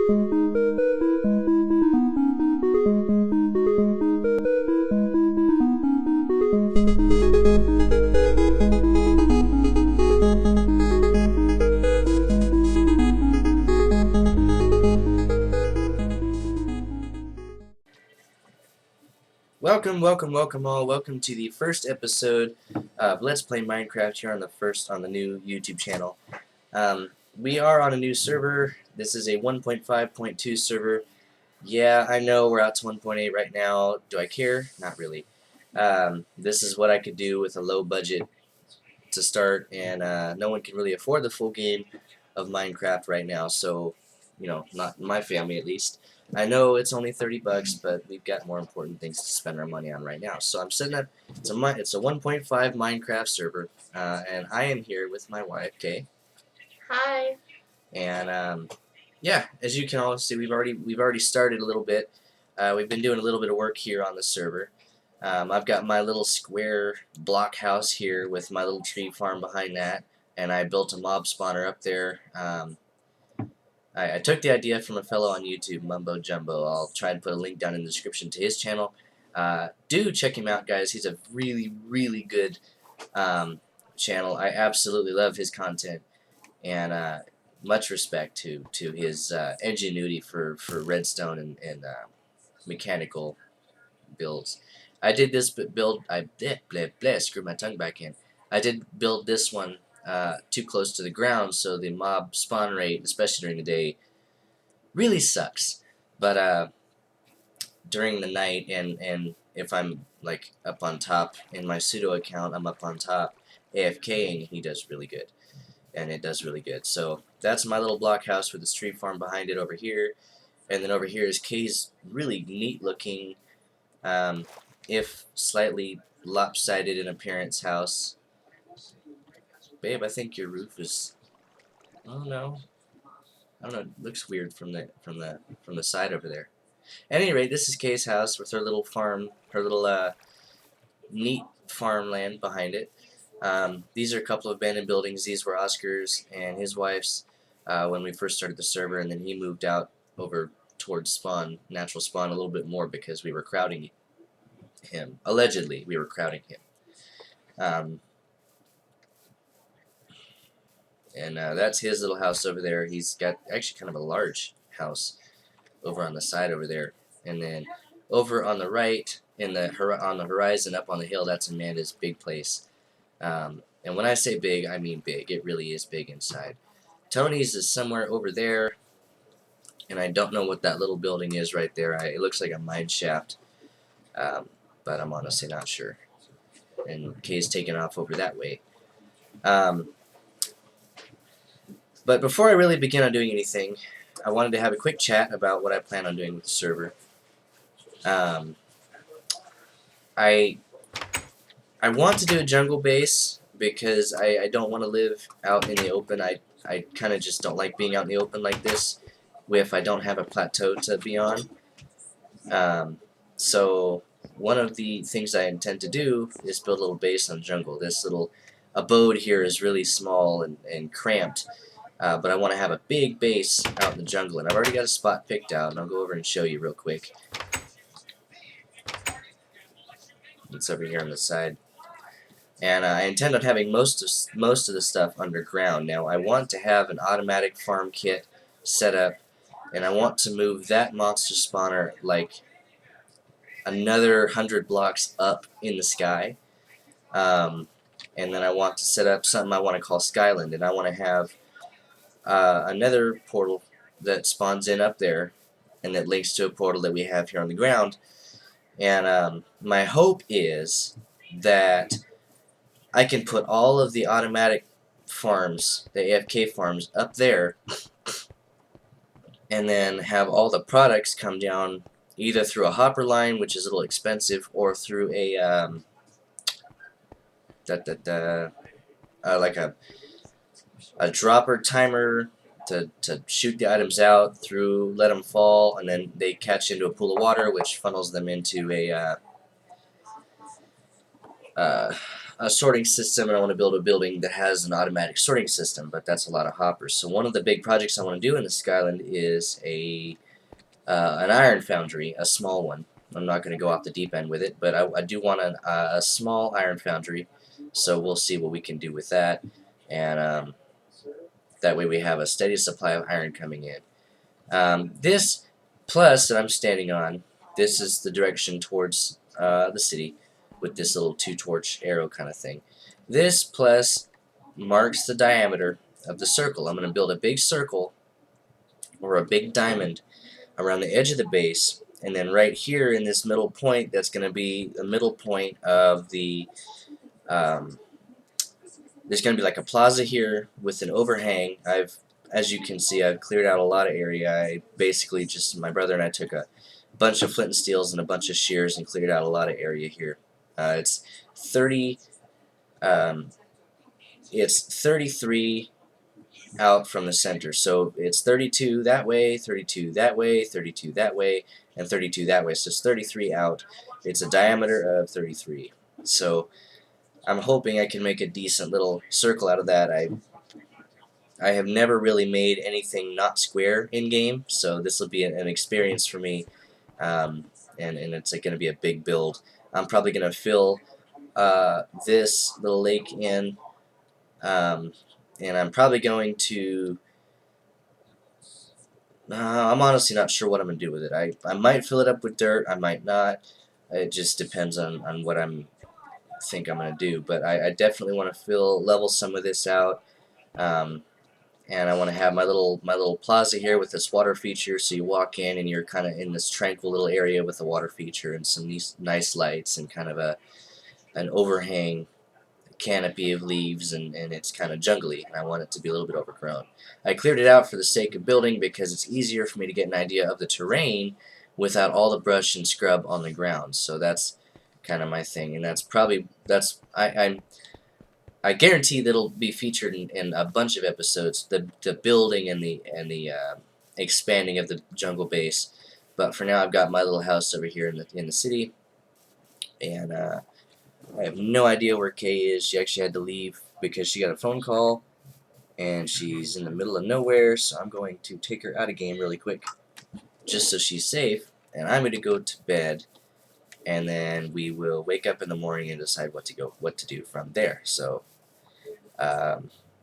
Welcome all. Welcome to the first episode of Let's Play Minecraft here on the new YouTube channel. We are on a new server. This is a 1.5.2 server. Yeah, I know we're out to 1.8 right now. Do I care? Not really. This is what I could do with a low budget to start, and no one can really afford the full game of Minecraft right now, so, you know, not my family at least. I know it's only 30 bucks, but we've got more important things to spend our money on right now. So I'm setting up, it's a 1.5 Minecraft server, and I am here with my wife, Kay. Hi. And yeah, as you can all see, we've already started a little bit. We've been doing a little bit of work here on the server. I've got my little square block house here with my little tree farm behind that, and I built a mob spawner up there. I took the idea from a fellow on YouTube, Mumbo Jumbo. I'll try and put a link down in the description to his channel. Do check him out, guys. He's a really good channel. I absolutely love his content, and much respect to his ingenuity for redstone and mechanical builds. I did this build. Screw my tongue back in. I did build this one too close to the ground, so the mob spawn rate, especially during the day, really sucks. But during the night, and if I'm like up on top in my pseudo account, I'm up on top AFKing, he does really good, and it does really good. So that's my little block house with the street farm behind it over here, and then over here is Kay's really neat looking, if slightly lopsided in appearance house. Babe, I think your roof is, oh no, I don't know, it looks weird from the side over there. At any rate, this is Kay's house with her little farm, her little neat farmland behind it. These are a couple of abandoned buildings. These were Oscar's and his wife's when we first started the server, and then he moved out over towards spawn, natural spawn, a little bit more because we were crowding him. Allegedly, we were crowding him. And that's his little house over there. He's got actually kind of a large house over on the side over there. And then over on the right, on the horizon up on the hill, that's Amanda's big place. And when I say big, I mean big. It really is big inside. Tony's is somewhere over there, and I don't know what that little building is right there. It looks like a mine shaft, but I'm honestly not sure. And Kay's taking off over that way. But before I really begin on doing anything, I wanted to have a quick chat about what I plan on doing with the server. I want to do a jungle base because I don't want to live out in the open. I kind of just don't like being out in the open like this if I don't have a plateau to be on. So one of the things I intend to do is build a little base on jungle. This little abode here is really small and cramped. But I want to have a big base out in the jungle, and I've already got a spot picked out, and I'll go over and show you real quick. It's over here on the side, and I intend on having most of the stuff underground. Now I want to have an automatic farm kit set up, and I want to move that monster spawner like another 100 blocks up in the sky, and then I want to set up something I want to call Skyland, and I want to have another portal that spawns in up there and that links to a portal that we have here on the ground. And my hope is that I can put all of the automatic farms, the AFK farms, up there, and then have all the products come down either through a hopper line, which is a little expensive, or through a like a dropper timer to shoot the items out through, let them fall, and then they catch into a pool of water, which funnels them into a a sorting system, and I want to build a building that has an automatic sorting system, but that's a lot of hoppers. So one of the big projects I want to do in the Skyland is an iron foundry, a small one. I'm not going to go off the deep end with it, but I do want a small iron foundry, so we'll see what we can do with that, and that way we have a steady supply of iron coming in. This plus that I'm standing on, this is the direction towards the city with this little two-torch arrow kind of thing. This plus marks the diameter of the circle. I'm going to build a big circle or a big diamond around the edge of the base, and then right here in this middle point, that's going to be the middle point of the there's going to be like a plaza here with an overhang. As you can see, I've cleared out a lot of area. I basically just, my brother and I took a bunch of flint and steels and a bunch of shears and cleared out a lot of area here. It's 30, it's 33 out from the center. So it's 32 that way, 32 that way, 32 that way, and 32 that way. So it's 33 out. It's a diameter of 33. So I'm hoping I can make a decent little circle out of that. I have never really made anything not square in game, so this will be an experience for me, and it's going to be a big build. I'm probably going to fill this little lake in, and I'm probably going to. I'm honestly not sure what I'm going to do with it. I might fill it up with dirt. I might not. It just depends on what think I'm going to do. But I definitely want to level some of this out. And I want to have my little plaza here with this water feature, so you walk in and you're kind of in this tranquil little area with a water feature and some nice lights and kind of an overhang canopy of leaves, and it's kind of jungly, and I want it to be a little bit overgrown. I cleared it out for the sake of building because it's easier for me to get an idea of the terrain without all the brush and scrub on the ground. So that's kind of my thing, and I guarantee that'll be featured in a bunch of episodes. The building and the expanding of the jungle base. But for now, I've got my little house over here in the city, and I have no idea where Kay is. She actually had to leave because she got a phone call, and she's in the middle of nowhere. So I'm going to take her out of game really quick, just so she's safe. And I'm going to go to bed, and then we will wake up in the morning and decide what to do from there. So.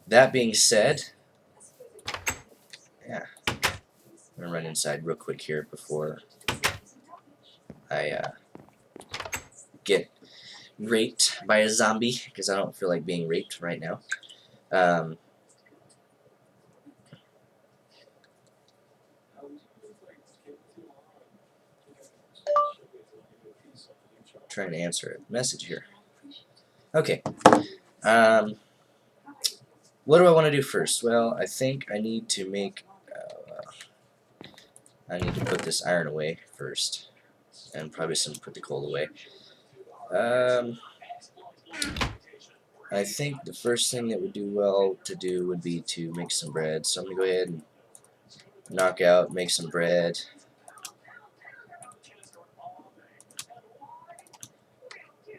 That being said, yeah, I'm going to run inside real quick here before I get raped by a zombie, because I don't feel like being raped right now. Trying to answer a message here. Okay. What do I want to do first? Well, I think I need to make. I need to put this iron away first, and probably put the coal away. I think the first thing that would do well to do would be to make some bread. So I'm gonna go ahead and knock out, make some bread.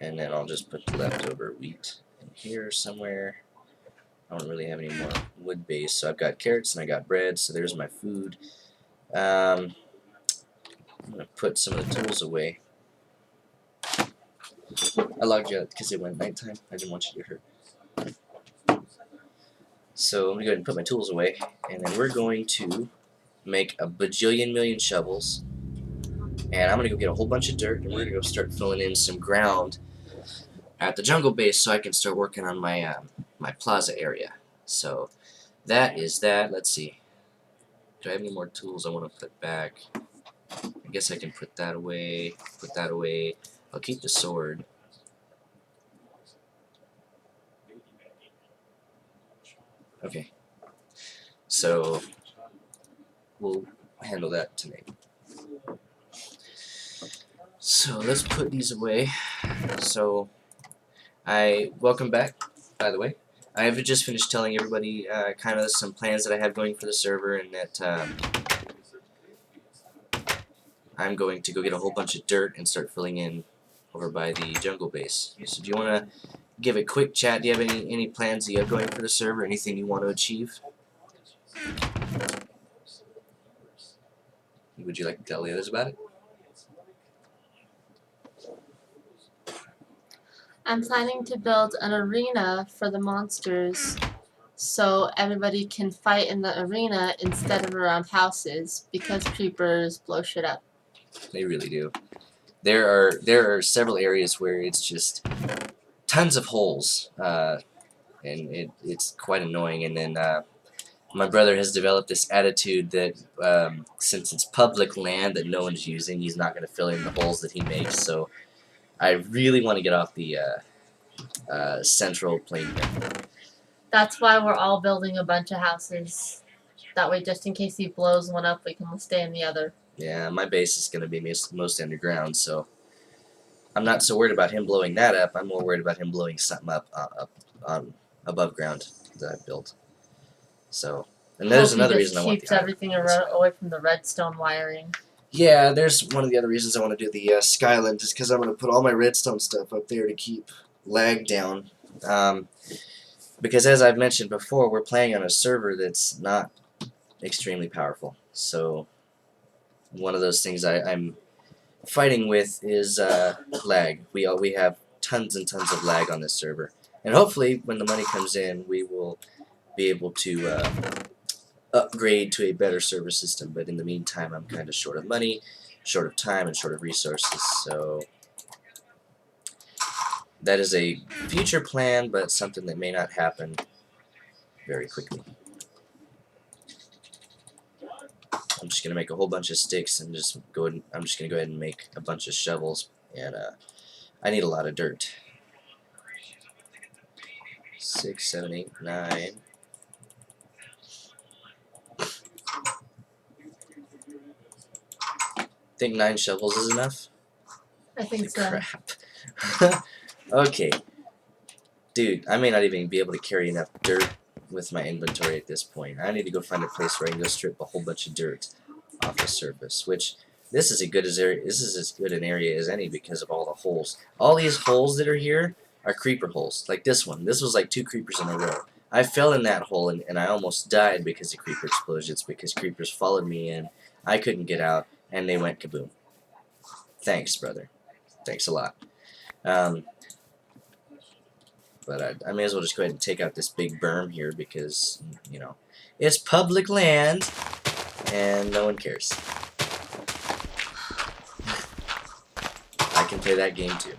And then I'll just put the leftover wheat in here somewhere. I don't really have any more wood base, so I've got carrots and I got bread, so there's my food. I'm going to put some of the tools away. I logged you out because it went nighttime. I didn't want you to get hurt. So I'm going to go ahead and put my tools away, and then we're going to make a bajillion million shovels. And I'm going to go get a whole bunch of dirt, and we're going to go start filling in some ground at the jungle base so I can start working on my my plaza area. So that is that. Let's see. Do I have any more tools I want to put back? I guess I can put that away. Put that away. I'll keep the sword. Okay. So we'll handle that tonight. So let's put these away. So welcome back, by the way. I have just finished telling everybody kind of some plans that I have going for the server, and that I'm going to go get a whole bunch of dirt and start filling in over by the jungle base. So do you want to give a quick chat. Do you have any plans you have going for the server? Anything you want to achieve? Would you like to tell the others about it? I'm planning to build an arena for the monsters so everybody can fight in the arena instead of around houses because creepers blow shit up. They really do. There are several areas where it's just tons of holes, and it's quite annoying. And then my brother has developed this attitude that since it's public land that no one's using, he's not going to fill in the holes that he makes. So I really want to get off the central plain here. That's why we're all building a bunch of houses. That way, just in case he blows one up, we can stay in the other. Yeah, my base is going to be mostly underground, so I'm not so worried about him blowing that up. I'm more worried about him blowing something up on above ground that I've built. So, and there's another reason I want the keeps everything away from the redstone wiring. Yeah, there's one of the other reasons I want to do the Skyland, just because I'm going to put all my redstone stuff up there to keep lag down. Because as I've mentioned before, we're playing on a server that's not extremely powerful. So one of those things I'm fighting with is lag. We have tons and tons of lag on this server. And hopefully, when the money comes in, we will be able to upgrade to a better server system. But in the meantime, I'm kind of short of money, short of time, and short of resources. So that is a future plan, but something that may not happen very quickly. I'm just gonna make a whole bunch of sticks and just go ahead. I'm just gonna go ahead and make a bunch of shovels, and I need a lot of dirt. 6, 7, 8, 9. Think 9 shovels is enough? I think so. Crap. Okay. Dude, I may not even be able to carry enough dirt with my inventory at this point. I need to go find a place where I can go strip a whole bunch of dirt off the surface, which this is as good an area as any because of all the holes. All these holes that are here are creeper holes. Like this one. This was like 2 creepers in a row. I fell in that hole and I almost died because of creeper explosions, because creepers followed me in. I couldn't get out and they went kaboom. Thanks, brother. Thanks a lot. But I may as well just go ahead and take out this big berm here because, you know, it's public land and no one cares. I can play that game too.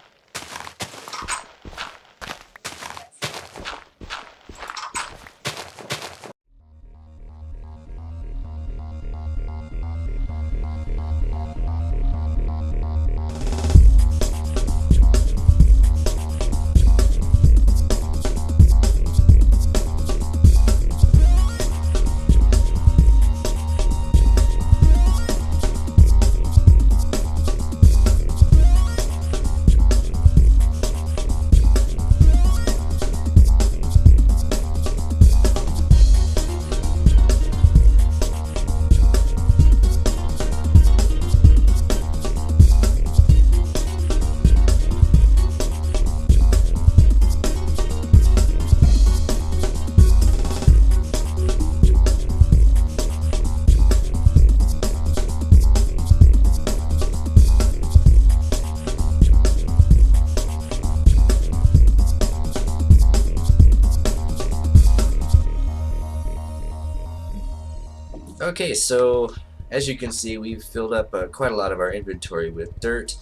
Okay, so as you can see, we've filled up quite a lot of our inventory with dirt.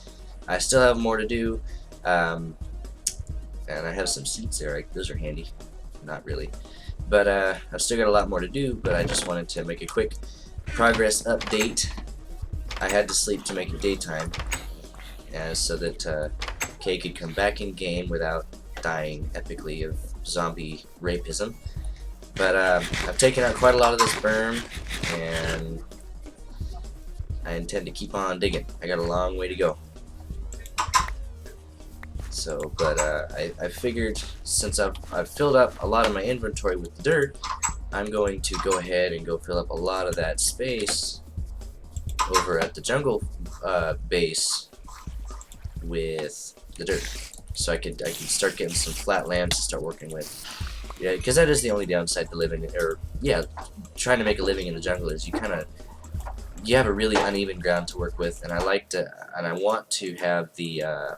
I still have more to do, and I have some seeds there. Those are handy. Not really. But I've still got a lot more to do, but I just wanted to make a quick progress update. I had to sleep to make it daytime, so that Kay could come back in game without dying epically of zombie rapism. But I've taken out quite a lot of this berm, and I intend to keep on digging. I got a long way to go. So, but I figured since I've filled up a lot of my inventory with dirt, I'm going to go ahead and go fill up a lot of that space over at the jungle base with the dirt. so I could start getting some flat lands to start working with. Yeah, because that is the only downside to living, or yeah, trying to make a living in the jungle is you have a really uneven ground to work with, and I want to have the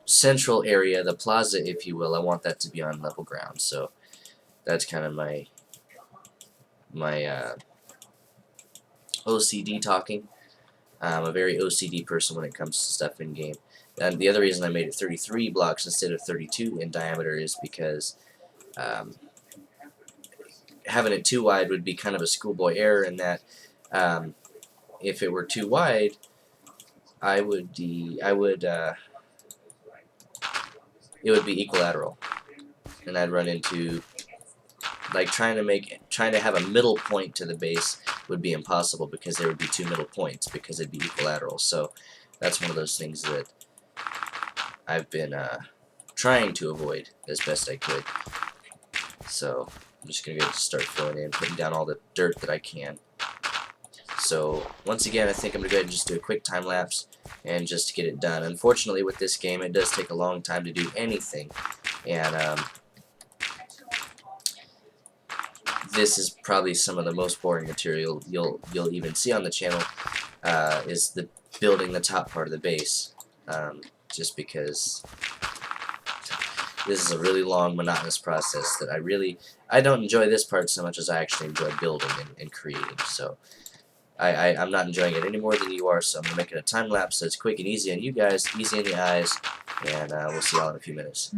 central area, the plaza, if you will. I want that to be on level ground. So that's kind of my OCD talking. I'm a very OCD person when it comes to stuff in game. And the other reason I made it 33 blocks instead of 32 in diameter is because um, having it too wide would be kind of a schoolboy error in that if it were too wide, it would be equilateral, and I'd run into like trying to have a middle point to the base would be impossible because there would be two middle points because it'd be equilateral. So that's one of those things that I've been trying to avoid as best I could. So I'm just gonna go start filling in, putting down all the dirt that I can. So once again, I think I'm gonna go ahead and just do a quick time lapse and just get it done. Unfortunately, with this game, it does take a long time to do anything, and this is probably some of the most boring material you'll even see on the channel. Is the building the top part of the base, just because this is a really long, monotonous process that I don't enjoy this part so much as I actually enjoy building and creating. So I'm not enjoying it any more than you are, so I'm going to make it a time lapse so it's quick and easy on you guys, easy in the eyes, and we'll see y'all in a few minutes.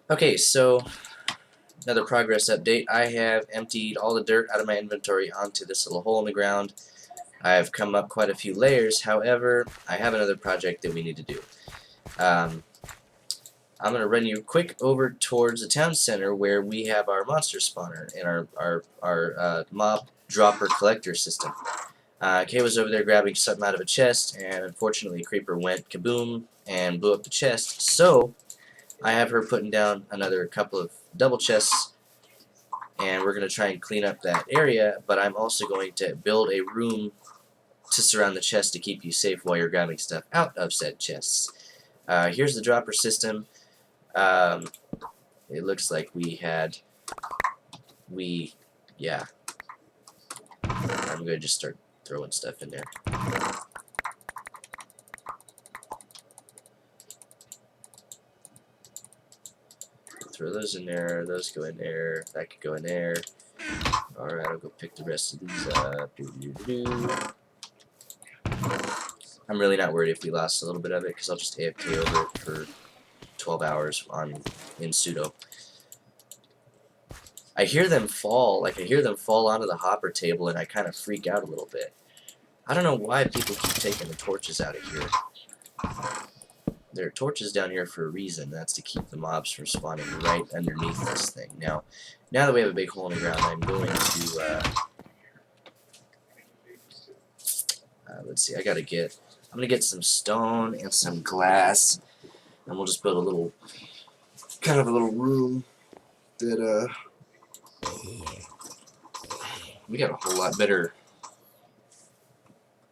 Okay, so another progress update. I have emptied all the dirt out of my inventory onto this little hole in the ground. I have come up quite a few layers. However, I have another project that we need to do. I'm going to run you quick over towards the town center where we have our monster spawner and our mob dropper collector system. Kay was over there grabbing something out of a chest, and unfortunately a creeper went kaboom and blew up the chest. So I have her putting down another couple of double chests, and we're going to try and clean up that area, but I'm also going to build a room to surround the chest to keep you safe while you're grabbing stuff out of said chests. Here's the dropper system. It looks like yeah. I'm going to just start throwing stuff in there. Throw those in there, those go in there, that could go in there. Alright, I'll go pick the rest of these up. I'm really not worried if we lost a little bit of it, because I'll just AFK over it for 12 hours in sudo. I hear them fall, I hear them fall onto the hopper table, and I kind of freak out a little bit. I don't know why people keep taking the torches out of here. There are torches down here for a reason. That's to keep the mobs from spawning right underneath this thing. Now that we have a big hole in the ground, I'm going to, let's see, I'm gonna get some stone and some glass, and we'll just build a little, kind of a little room that, we got a whole lot better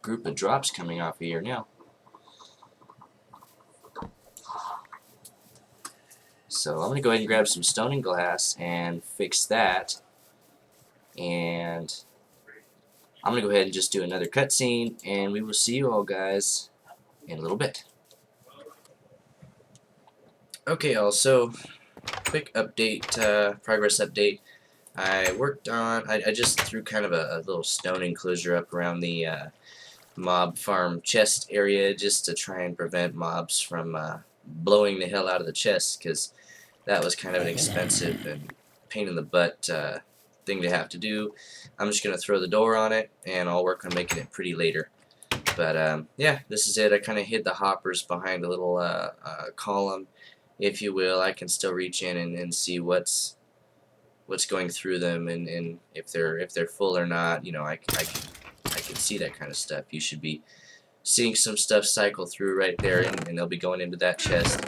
group of drops coming off of here now. So I'm going to go ahead and grab some stone and glass and fix that. And I'm going to go ahead and just do another cutscene, and we will see you all guys in a little bit. Okay, y'all, so quick update, progress update. I just threw kind of a little stone enclosure up around the mob farm chest area just to try and prevent mobs from blowing the hell out of the chest, because that was kind of an expensive and pain in the butt thing to have to do. I'm just going to throw the door on it, and I'll work on making it pretty later. But yeah, this is it. I kind of hid the hoppers behind a little column, if you will. I can still reach in and see what's going through them, and if they're full or not. You know, I can see that kind of stuff. You should be seeing some stuff cycle through right there, and they'll be going into that chest.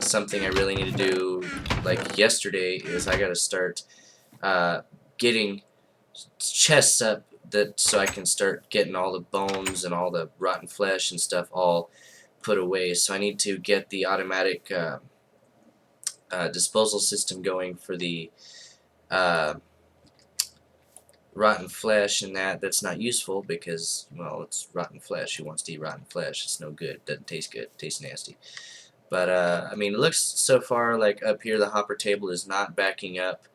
Something I really need to do, like yesterday, is I gotta start getting chests up so I can start getting all the bones and all the rotten flesh and stuff all put away. So I need to get the automatic disposal system going for the rotten flesh, and that's not useful because, well, it's rotten flesh. Who wants to eat rotten flesh? It's no good. Doesn't taste good. It tastes nasty. But I mean, it looks so far like up here the hopper table is not backing up,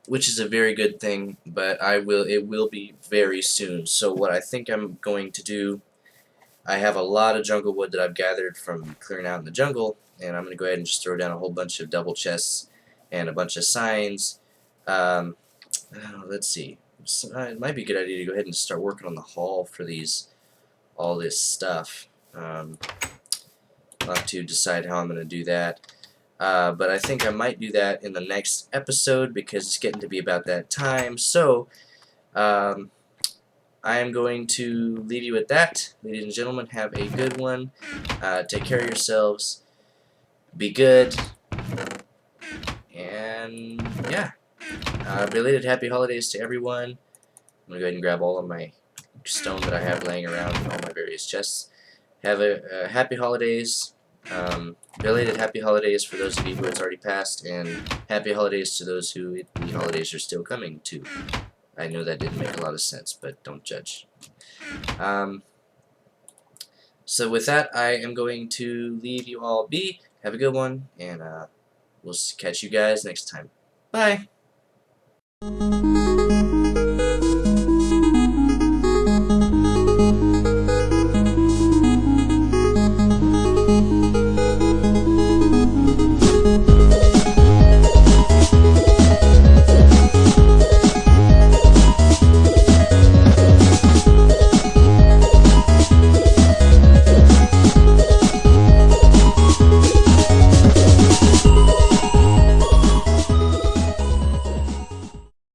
which is a very good thing, but it will be very soon. So what I think I'm going to do, I have a lot of jungle wood that I've gathered from clearing out in the jungle, and I'm going to go ahead and just throw down a whole bunch of double chests and a bunch of signs. Let's see. It might be a good idea to go ahead and start working on the hall for all this stuff. I'll have to decide how I'm going to do that. But I think I might do that in the next episode because it's getting to be about that time. So, I am going to leave you with that. Ladies and gentlemen, have a good one. Take care of yourselves. Be good. And, yeah. Belated happy holidays to everyone. I'm going to go ahead and grab all of my stone that I have laying around in all my various chests. Have a happy holidays. Belated happy holidays for those of you who it's already passed, and happy holidays to those who the holidays are still coming to. I know that didn't make a lot of sense, but don't judge. So with that, I am going to leave you all be. Have a good one, and we'll catch you guys next time. Bye!